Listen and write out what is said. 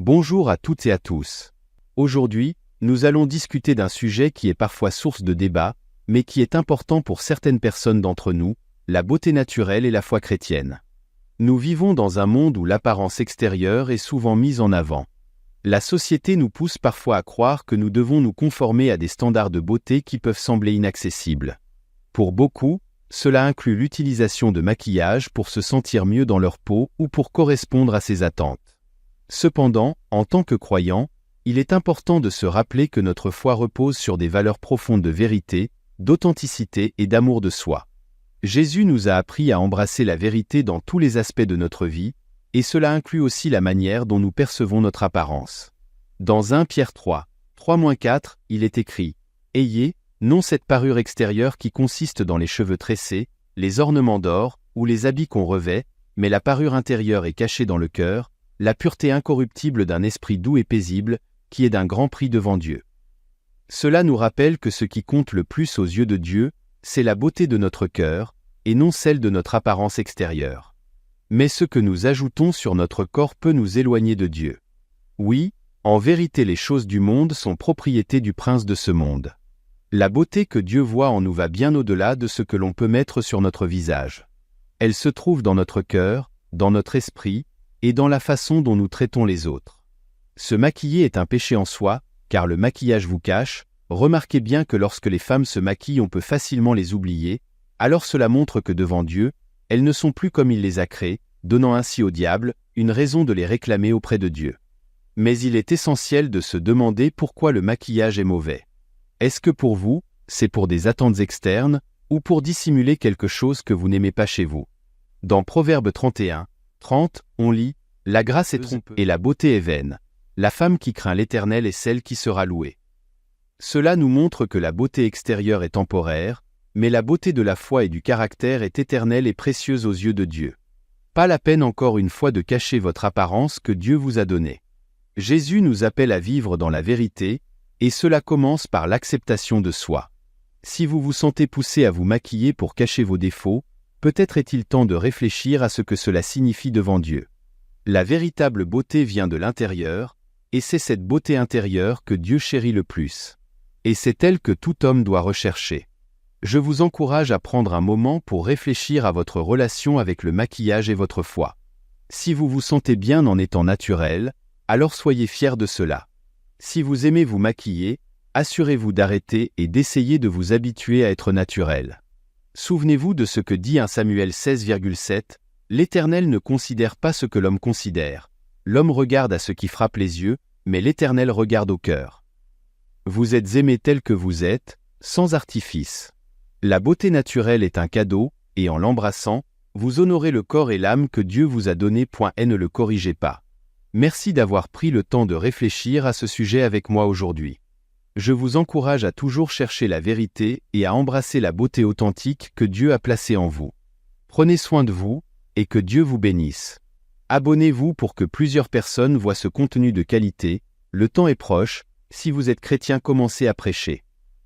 Bonjour à toutes et à tous. Aujourd'hui, nous allons discuter d'un sujet qui est parfois source de débat, mais qui est important pour certaines personnes d'entre nous, la beauté naturelle et la foi chrétienne. Nous vivons dans un monde où l'apparence extérieure est souvent mise en avant. La société nous pousse parfois à croire que nous devons nous conformer à des standards de beauté qui peuvent sembler inaccessibles. Pour beaucoup, cela inclut l'utilisation de maquillage pour se sentir mieux dans leur peau ou pour correspondre à ces attentes. Cependant, en tant que croyants, il est important de se rappeler que notre foi repose sur des valeurs profondes de vérité, d'authenticité et d'amour de soi. Jésus nous a appris à embrasser la vérité dans tous les aspects de notre vie, et cela inclut aussi la manière dont nous percevons notre apparence. Dans 1 Pierre 3, 3-4, il est écrit « Ayez, non cette parure extérieure qui consiste dans les cheveux tressés, les ornements d'or, ou les habits qu'on revêt, mais la parure intérieure est cachée dans le cœur, la pureté incorruptible d'un esprit doux et paisible, qui est d'un grand prix devant Dieu. » Cela nous rappelle que ce qui compte le plus aux yeux de Dieu, c'est la beauté de notre cœur, et non celle de notre apparence extérieure. Mais ce que nous ajoutons sur notre corps peut nous éloigner de Dieu. Oui, en vérité les choses du monde sont propriété du prince de ce monde. La beauté que Dieu voit en nous va bien au-delà de ce que l'on peut mettre sur notre visage. Elle se trouve dans notre cœur, dans notre esprit, et dans la façon dont nous traitons les autres. Se maquiller est un péché en soi, car le maquillage vous cache. Remarquez bien que lorsque les femmes se maquillent on peut facilement les oublier, alors cela montre que devant Dieu, elles ne sont plus comme il les a créées, donnant ainsi au diable une raison de les réclamer auprès de Dieu. Mais il est essentiel de se demander pourquoi le maquillage est mauvais. Est-ce que pour vous, c'est pour des attentes externes, ou pour dissimuler quelque chose que vous n'aimez pas chez vous? Dans Proverbe 31, 30, on lit « La grâce est trompeuse et la beauté est vaine. La femme qui craint l'Éternel est celle qui sera louée. » Cela nous montre que la beauté extérieure est temporaire, mais la beauté de la foi et du caractère est éternelle et précieuse aux yeux de Dieu. Pas la peine encore une fois de cacher votre apparence que Dieu vous a donnée. Jésus nous appelle à vivre dans la vérité, et cela commence par l'acceptation de soi. Si vous vous sentez poussé à vous maquiller pour cacher vos défauts, peut-être est-il temps de réfléchir à ce que cela signifie devant Dieu. La véritable beauté vient de l'intérieur, et c'est cette beauté intérieure que Dieu chérit le plus. Et c'est elle que tout homme doit rechercher. Je vous encourage à prendre un moment pour réfléchir à votre relation avec le maquillage et votre foi. Si vous vous sentez bien en étant naturel, alors soyez fiers de cela. Si vous aimez vous maquiller, assurez-vous d'arrêter et d'essayer de vous habituer à être naturel. Souvenez-vous de ce que dit 1 Samuel 16,7, « L'Éternel ne considère pas ce que l'homme considère. L'homme regarde à ce qui frappe les yeux, mais l'Éternel regarde au cœur. » Vous êtes aimé tel que vous êtes, sans artifice. La beauté naturelle est un cadeau, et en l'embrassant, vous honorez le corps et l'âme que Dieu vous a donné. Et ne le corrigez pas. Merci d'avoir pris le temps de réfléchir à ce sujet avec moi aujourd'hui. Je vous encourage à toujours chercher la vérité et à embrasser la beauté authentique que Dieu a placée en vous. Prenez soin de vous, et que Dieu vous bénisse. Abonnez-vous pour que plusieurs personnes voient ce contenu de qualité. Le temps est proche. Si vous êtes chrétien, commencez à prêcher.